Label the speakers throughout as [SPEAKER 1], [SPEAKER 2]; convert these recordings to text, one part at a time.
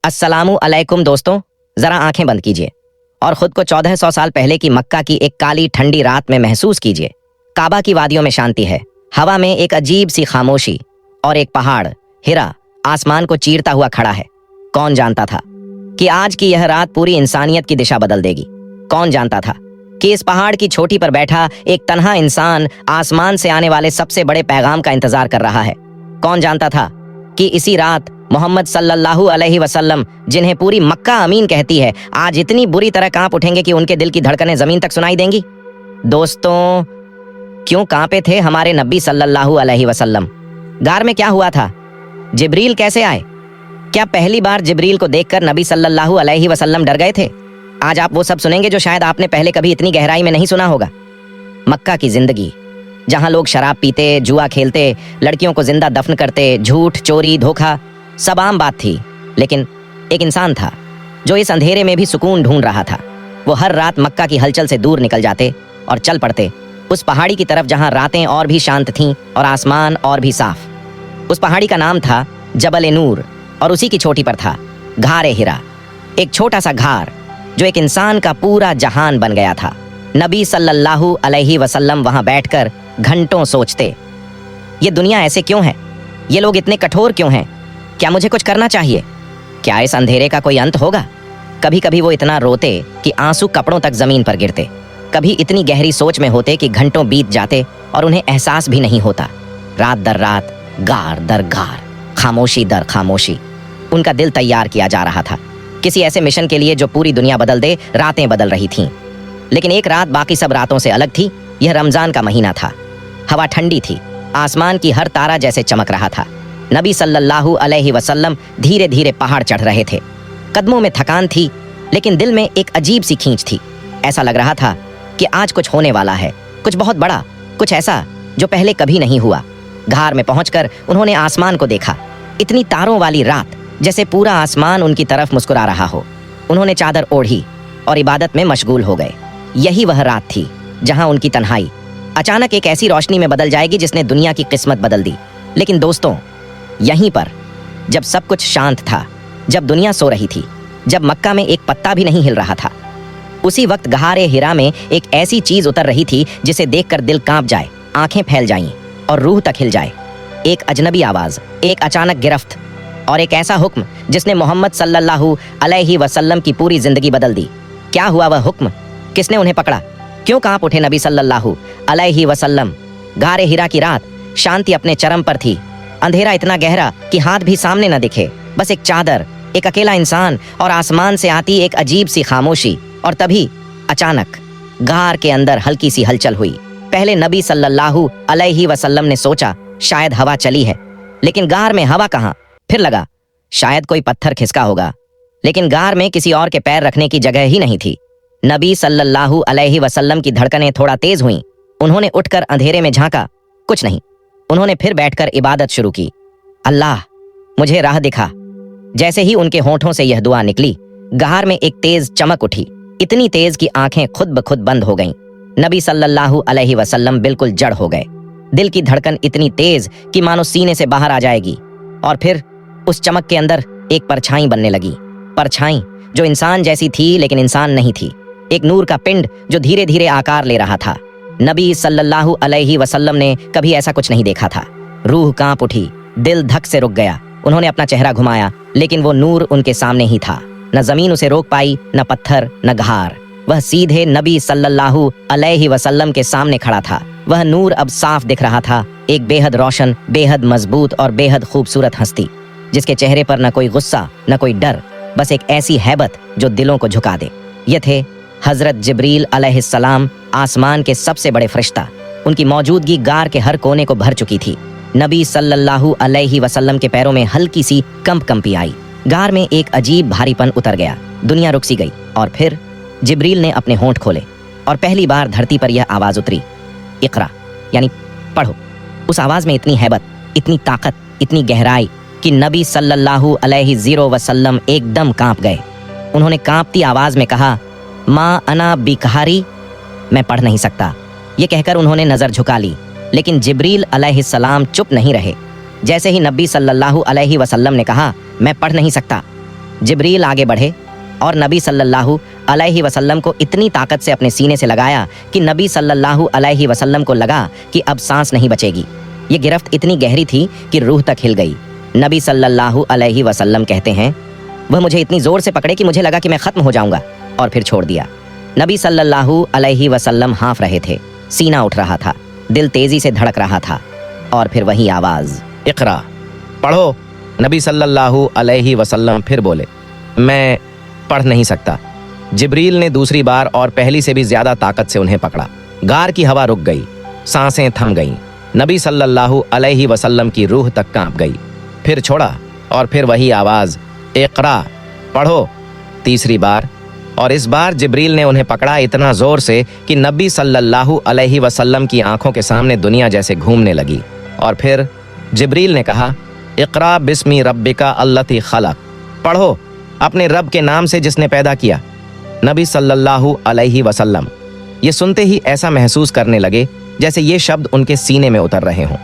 [SPEAKER 1] अस्सलामु अलैकुम दोस्तों, जरा आंखें बंद कीजिए और खुद को 1400 साल पहले की मक्का की एक काली ठंडी रात में महसूस कीजिए। काबा की वादियों में शांति है, हवा में एक अजीब सी खामोशी और एक पहाड़ हिरा आसमान को चीरता हुआ खड़ा है। कौन जानता था कि आज की यह रात पूरी इंसानियत की दिशा बदल देगी। कौन जानता था कि इस पहाड़ की चोटी पर बैठा एक तन्हा इंसान आसमान से आने वाले सबसे बड़े पैगाम का इंतजार कर रहा है। कौन जानता था कि इसी रात मोहम्मद सल्लल्लाहु अलैहि वसल्लम, जिन्हें पूरी मक्का अमीन कहती है, आज इतनी बुरी तरह कांप उठेंगे कि उनके दिल की धड़कनें जमीन तक सुनाई देंगी। दोस्तों, क्यों कांपे थे हमारे नबी सल्लल्लाहु अलैहि वसल्लम? गार में क्या हुआ था? जिब्रील कैसे आए? क्या पहली बार जिब्रील को देखकर नबी सल्लल्लाहु अलैहि वसल्लम डर गए थे? आज आप वो सब सुनेंगे जो शायद आपने पहले कभी इतनी गहराई में नहीं सुना होगा। मक्का की जिंदगी, जहां लोग शराब पीते, जुआ खेलते, लड़कियों को जिंदा दफन करते, झूठ, चोरी, धोखा सब आम बात थी। लेकिन एक इंसान था जो इस अंधेरे में भी सुकून ढूंढ रहा था। वो हर रात मक्का की हलचल से दूर निकल जाते और चल पड़ते उस पहाड़ी की तरफ जहां रातें और भी शांत थीं और आसमान और भी साफ। उस पहाड़ी का नाम था जबल नूर और उसी की चोटी पर था घारे हिरा, एक छोटा सा घार जो एक इंसान का पूरा जहान बन गया था। नबी सल्लल्लाहु अलैहि वसल्लम वहां बैठकर घंटों सोचते, ये दुनिया ऐसे क्यों है? ये लोग इतने कठोर क्यों हैं? क्या मुझे कुछ करना चाहिए? क्या इस अंधेरे का कोई अंत होगा? कभी कभी वो इतना रोते कि आंसू कपड़ों तक जमीन पर गिरते। कभी इतनी गहरी सोच में होते कि घंटों बीत जाते और उन्हें एहसास भी नहीं होता। रात दर रात, गार दर गार, खामोशी दर खामोशी, उनका दिल तैयार किया जा रहा था किसी ऐसे मिशन के लिए जो पूरी दुनिया बदल दे। रातें बदल रही थीं, लेकिन एक रात बाकी सब रातों से अलग थी। यह रमजान का महीना था। हवा ठंडी थी, आसमान की हर तारा जैसे चमक रहा था। नबी सल्लल्लाहु अलैहि वसल्लम धीरे धीरे पहाड़ चढ़ रहे थे। कदमों में थकान थी, लेकिन दिल में एक अजीब सी खींच थी। ऐसा लग रहा था कि आज कुछ होने वाला है, कुछ बहुत बड़ा, कुछ ऐसा जो पहले कभी नहीं हुआ। घार में पहुंचकर उन्होंने आसमान को देखा। इतनी तारों वाली रात, जैसे पूरा आसमान उनकी तरफ मुस्कुरा रहा हो। उन्होंने चादर ओढ़ी और इबादत में मशगूल हो गए। यही वह रात थी जहां उनकी तन्हाई अचानक एक ऐसी रोशनी में बदल जाएगी जिसने दुनिया की किस्मत बदल दी। लेकिन दोस्तों, यहीं पर, जब सब कुछ शांत था, जब दुनिया सो रही थी, जब मक्का में एक पत्ता भी नहीं हिल रहा था, उसी वक्त घारे हिरा में एक ऐसी चीज उतर रही थी जिसे देखकर दिल कांप जाए, आंखें फैल जाएं और रूह तक हिल जाए। एक अजनबी आवाज, एक अचानक गिरफ्त और एक ऐसा हुक्म जिसने मोहम्मद सल्लल्लाहु अलैहि वसल्लम की पूरी जिंदगी बदल दी। क्या हुआ वह हुक्म? किसने उन्हें पकड़ा? क्यों कांप उठे नबी सल्लल्लाहु अलैहि वसल्लम? घारे हिरा की रात, शांति अपने चरम पर थी। अंधेरा इतना गहरा कि हाथ भी सामने न दिखे, बस एक चादर, एक अकेला इंसान और आसमान से आती एक अजीब सी खामोशी। और तभी अचानक गार के अंदर हल्की सी हलचल हुई। पहले नबी सल्लल्लाहु अलैहि वसल्लम ने सोचा शायद हवा चली है, लेकिन गार में हवा कहाँ? फिर लगा शायद कोई पत्थर खिसका होगा, लेकिन गार में किसी और के पैर रखने की जगह ही नहीं थी। नबी सल्लल्लाहु अलैहि वसल्लम की धड़कनें थोड़ा तेज हुईं। उन्होंने उठकर अंधेरे में झांका, कुछ नहीं। उन्होंने फिर बैठकर इबादत शुरू की। अल्लाह, मुझे राह दिखा। जैसे ही उनके होंठों से यह दुआ निकली, गार में एक तेज चमक उठी, इतनी तेज कि आंखें खुद ब खुद बंद हो गईं। नबी सल्लल्लाहु अलैहि वसल्लम बिल्कुल जड़ हो गए। दिल की धड़कन इतनी तेज कि मानो सीने से बाहर आ जाएगी। और फिर उस चमक के अंदर एक परछाई बनने लगी। परछाई जो इंसान जैसी थी लेकिन इंसान नहीं थी। एक नूर का पिंड जो धीरे धीरे आकार ले रहा था। नबी सल्लल्लाहु अलैहि वसल्लम ने कभी ऐसा कुछ नहीं देखा था। रूह कांप उठी, दिल धक से रुक गया। उन्होंने अपना चेहरा घुमाया, लेकिन वो नूर उनके सामने ही था। न जमीन उसे रोक पाई, न पत्थर, न घार। वह सीधे नबी सल्लल्लाहु अलैहि वसल्लम के सामने खड़ा था। वह नूर अब साफ दिख रहा था, एक बेहद रोशन, बेहद मजबूत और बेहद खूबसूरत हस्ती, जिसके चेहरे पर न कोई गुस्सा, न कोई डर, बस एक ऐसी हैबत जो दिलों को झुका दे। ये थे हजरत जिब्रील अलैहिस्सलाम, आसमान के सबसे बड़े फरिश्ता। उनकी मौजूदगी गार के हर कोने को भर चुकी थी। नबी सल्लल्लाहु अलैहि वसल्लम के पैरों में हल्की सी कंपी आई। गार में एक अजीब भारीपन उतर गया। दुनिया रुक सी गई। और फिर जिब्रील ने अपने होंठ खोले और पहली बार धरती पर यह आवाज उतरी, इकरा, यानी पढ़ो। उस आवाज में इतनी हैबत, इतनी ताकत, इतनी गहराई कि नबी सल्लल्लाहु अलैहि वसल्लम एकदम कांप गए। उन्होंने कांपती आवाज में कहा, माँ अना बिकहारी, मैं पढ़ नहीं सकता। ये कहकर उन्होंने नजर झुका ली, लेकिन जिब्रील अलैहिस्सलाम चुप नहीं रहे। जैसे ही नबी सल्लल्लाहु अलैहि वसल्लम ने कहा, मैं पढ़ नहीं सकता, जिब्रील आगे बढ़े और नबी सल्लल्लाहु अलैहि वसल्लम को इतनी ताकत से अपने सीने से लगाया कि नबी सल्लल्लाहु अलैहि वसल्लम को लगा कि अब सांस नहीं बचेगी। ये गिरफ्त इतनी गहरी थी कि रूह तक हिल गई। नबी सल्लल्लाहु अलैहि वसल्लम कहते हैं, वह मुझे इतनी जोर से पकड़े कि मुझे लगा कि मैं खत्म हो जाऊंगा और फिर छोड़ दिया। नबी सल्लल्लाहु अलैहि वसल्लम हाँफ रहे थे, सीना उठ रहा था, दिल तेजी से धड़क रहा था, और फिर वही आवाज,
[SPEAKER 2] इकरा, पढ़ो। नबी सल्लल्लाहु अलैहि वसल्लम फिर बोले, मैं पढ़ नहीं सकता। जिब्रील ने दूसरी बार और पहली से भी ज्यादा ताकत से उन्हें पकड़ा। गार की हवा रुक गई, सांसें थम गईं। नबी सल्लल्लाहु अलैहि वसल्लम की रूह तक कांप गई। फिर छोड़ा और फिर वही आवाज, इकरा, पढ़ो, तीसरी बार। और इस बार जिब्रील ने उन्हें पकड़ा इतना जोर से कि नबी सल्लल्लाहु अलैहि वसल्लम की आंखों के सामने दुनिया जैसे घूमने लगी। और फिर जिब्रील ने कहा, इकरा बिस्मी रब्बिका अल्लती खलक, पढ़ो अपने रब के नाम से जिसने पैदा किया। नबी सल्लल्लाहु अलैहि वसल्लम ये सुनते ही ऐसा महसूस करने लगे जैसे ये शब्द उनके सीने में उतर रहे हों।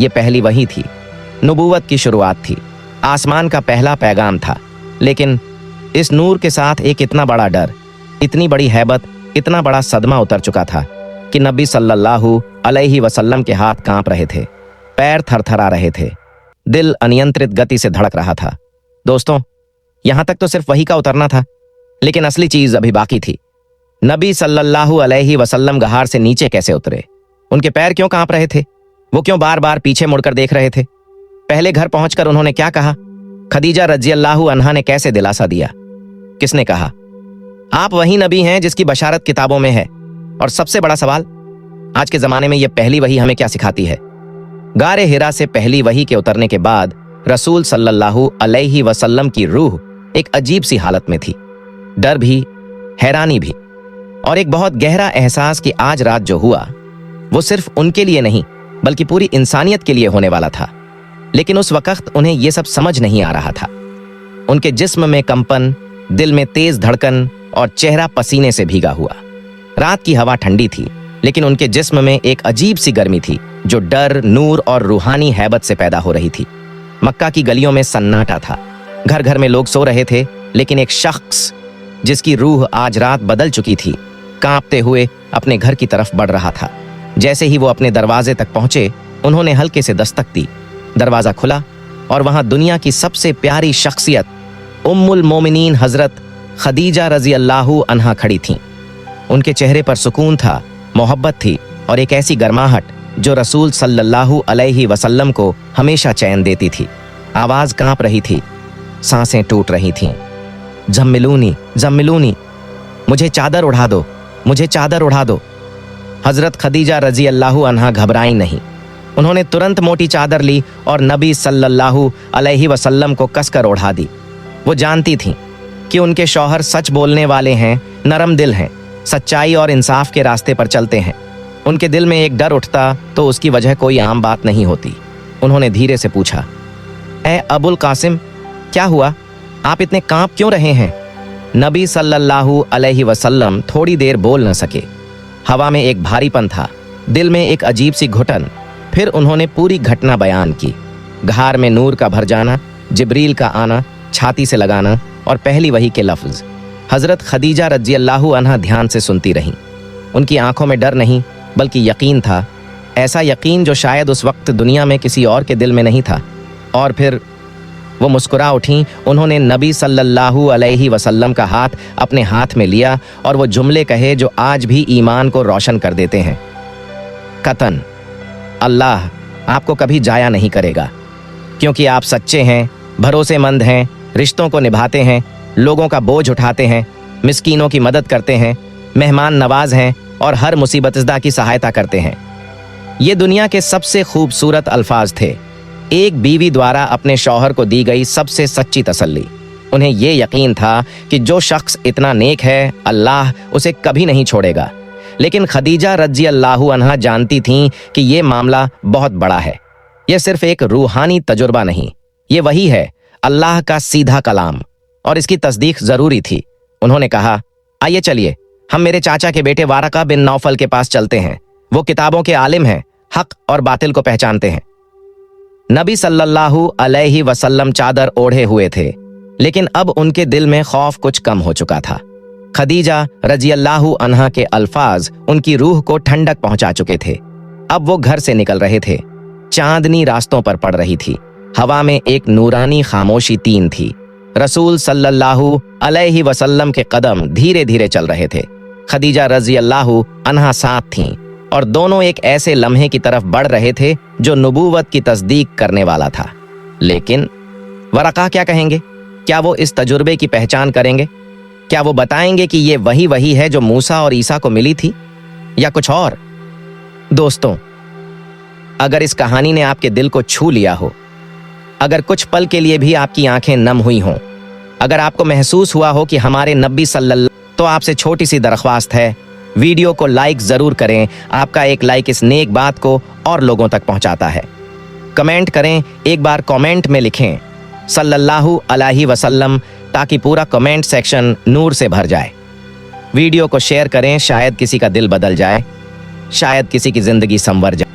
[SPEAKER 2] ये पहली वही थी, नबूवत की शुरुआत थी, आसमान का पहला पैगाम था। लेकिन इस नूर के साथ एक इतना बड़ा डर, इतनी बड़ी हैबत, इतना बड़ा सदमा उतर चुका था कि नबी सल्लल्लाहु अलैहि वसल्लम के हाथ कांप रहे थे, पैर थरथरा रहे थे, दिल अनियंत्रित गति से धड़क रहा था। दोस्तों, यहां तक तो सिर्फ वही का उतरना था, लेकिन असली चीज अभी बाकी थी। नबी सल्लल्लाहु अलैहि वसल्लम गहार से नीचे कैसे उतरे? उनके पैर क्यों कांप रहे थे? वो क्यों बार बार पीछे मुड़कर देख रहे थे? पहले घर पहुंचकर उन्होंने क्या कहा? खदीजा रज़ियल्लाहु अन्हा ने कैसे दिलासा दिया? किसने कहा, आप वही नबी हैं जिसकी बशारत किताबों में है? और सबसे बड़ा सवाल, आज के जमाने में यह पहली वही हमें क्या सिखाती है? गारे हिरा से पहली वही के उतरने के बाद रसूल सल्लल्लाहु अलैहि वसल्लम की रूह एक अजीब सी हालत में थी, डर भी, हैरानी भी, और एक बहुत गहरा एहसास कि आज रात जो हुआ वो सिर्फ उनके लिए नहीं बल्कि पूरी इंसानियत के लिए होने वाला था। लेकिन उस वक्त उन्हें यह सब समझ नहीं आ रहा था। उनके जिस्म में कंपन, दिल में तेज धड़कन और चेहरा पसीने से भीगा हुआ। रात की हवा ठंडी थी, लेकिन उनके जिस्म में एक अजीब सी गर्मी थी जो डर, नूर और रूहानी हैबत से पैदा हो रही थी। मक्का की गलियों में सन्नाटा था, घर घर में लोग सो रहे थे, लेकिन एक शख्स जिसकी रूह आज रात बदल चुकी थी, कांपते हुए अपने घर की तरफ बढ़ रहा था। जैसे ही वो अपने दरवाजे तक पहुंचे, उन्होंने हल्के से दस्तक दी। दरवाजा खुला और वहां दुनिया की सबसे प्यारी शख्सियत उम्मुल मोमिनीन हजरत खदीजा रज़ियल्लाहु अन्हा खड़ी थीं। उनके चेहरे पर सुकून था, मोहब्बत थी और एक ऐसी गर्माहट जो रसूल सल्लल्लाहु अलैहि वसल्लम को हमेशा चैन देती थी। आवाज कांप रही थी, सांसें टूट रही थीं। जम्मिलूनी, जम्मिलूनी, मुझे चादर उड़ा दो, मुझे चादर उड़ा दो। हजरत खदीजा रज़ियल्लाहु अन्हा घबराई नहीं। उन्होंने तुरंत मोटी चादर ली और नबी सल्लल्लाहु अलैहि वसल्लम को कसकर ओढ़ा दी। वो जानती थीं कि उनके शौहर सच बोलने वाले हैं, नरम दिल हैं, सच्चाई और इंसाफ के रास्ते पर चलते हैं। उनके दिल में एक डर उठता तो उसकी वजह कोई आम बात नहीं होती। उन्होंने धीरे से पूछा, ए अबुल कासिम, क्या हुआ? आप इतने कांप क्यों रहे हैं? नबी सल्लल्लाहु अलैहि वसल्लम थोड़ी देर बोल न सके। हवा में एक भारीपन था, दिल में एक अजीब सी घुटन। फिर उन्होंने पूरी घटना बयान की। घार में नूर का भर जाना, जिब्रील का आना, छाती से लगाना और पहली वही के लफ्ज। हजरत खदीजा रज़ियल्लाहु अन्हा ध्यान से सुनती रहीं। उनकी आंखों में डर नहीं बल्कि यकीन था, ऐसा यकीन जो शायद उस वक्त दुनिया में किसी और के दिल में नहीं था। और फिर वो मुस्कुरा उठीं। उन्होंने नबी सल्लल्लाहु अलैहि वसल्लम का हाथ अपने हाथ में लिया और वो जुमले कहे जो आज भी ईमान को रोशन कर देते हैं। कतन, अल्लाह आपको कभी जाया नहीं करेगा, क्योंकि आप सच्चे हैं, भरोसेमंद हैं, रिश्तों को निभाते हैं, लोगों का बोझ उठाते हैं, मिस्कीनों की मदद करते हैं, मेहमान नवाज हैं और हर मुसीबतज़दा की सहायता करते हैं। ये दुनिया के सबसे खूबसूरत अल्फाज थे, एक बीवी द्वारा अपने शौहर को दी गई सबसे सच्ची तसल्ली। उन्हें ये यकीन था कि जो शख्स इतना नेक है, अल्लाह उसे कभी नहीं छोड़ेगा। लेकिन खदीजा रज़ियल्लाहु अन्हा जानती थीं कि ये मामला बहुत बड़ा है। यह सिर्फ एक रूहानी तजुर्बा नहीं, ये वही है, अल्लाह का सीधा कलाम, और इसकी तस्दीक जरूरी थी। उन्होंने कहा, आइए चलिए, हम मेरे चाचा के बेटे वारका बिन नौफल के पास चलते हैं। वो किताबों के आलिम हैं, हक और बातिल को पहचानते हैं। नबी सल्लल्लाहु अलैहि वसल्लम चादर ओढ़े हुए थे, लेकिन अब उनके दिल में खौफ कुछ कम हो चुका था। खदीजा रजी अल्लाह अन्हा के अल्फाज उनकी रूह को ठंडक पहुंचा चुके थे। अब वो घर से निकल रहे थे। चांदनी रास्तों पर पड़ रही थी। हवा में एक नूरानी खामोशी तीन थी। रसूल सल्लल्लाहु अलैहि वसल्लम के कदम धीरे धीरे चल रहे थे। खदीजा रजी अल्लाह अन्हा साथ थीं और दोनों एक ऐसे लम्हे की तरफ बढ़ रहे थे जो नबूवत की तस्दीक करने वाला था। लेकिन वरका क्या कहेंगे? क्या वो इस तजुर्बे की पहचान करेंगे? क्या वो बताएंगे कि ये वही है जो मूसा और ईसा को मिली थी, या कुछ और? दोस्तों, अगर इस कहानी ने आपके दिल को छू लिया हो, अगर कुछ पल के लिए भी आपकी आंखें नम हुई हों, अगर आपको महसूस हुआ हो कि हमारे नबी सल्लल्लाहु, तो आपसे छोटी सी दरख्वास्त है, वीडियो को लाइक जरूर करें। आपका एक लाइक इस नेक बात को और लोगों तक पहुंचाता है। कमेंट करें, एक बार कमेंट में लिखें सल्लल्लाहु अलैहि वसल्लम, ताकि पूरा कमेंट सेक्शन नूर से भर जाए। वीडियो को शेयर करें, शायद किसी का दिल बदल जाए, शायद किसी की जिंदगी संवर जाए।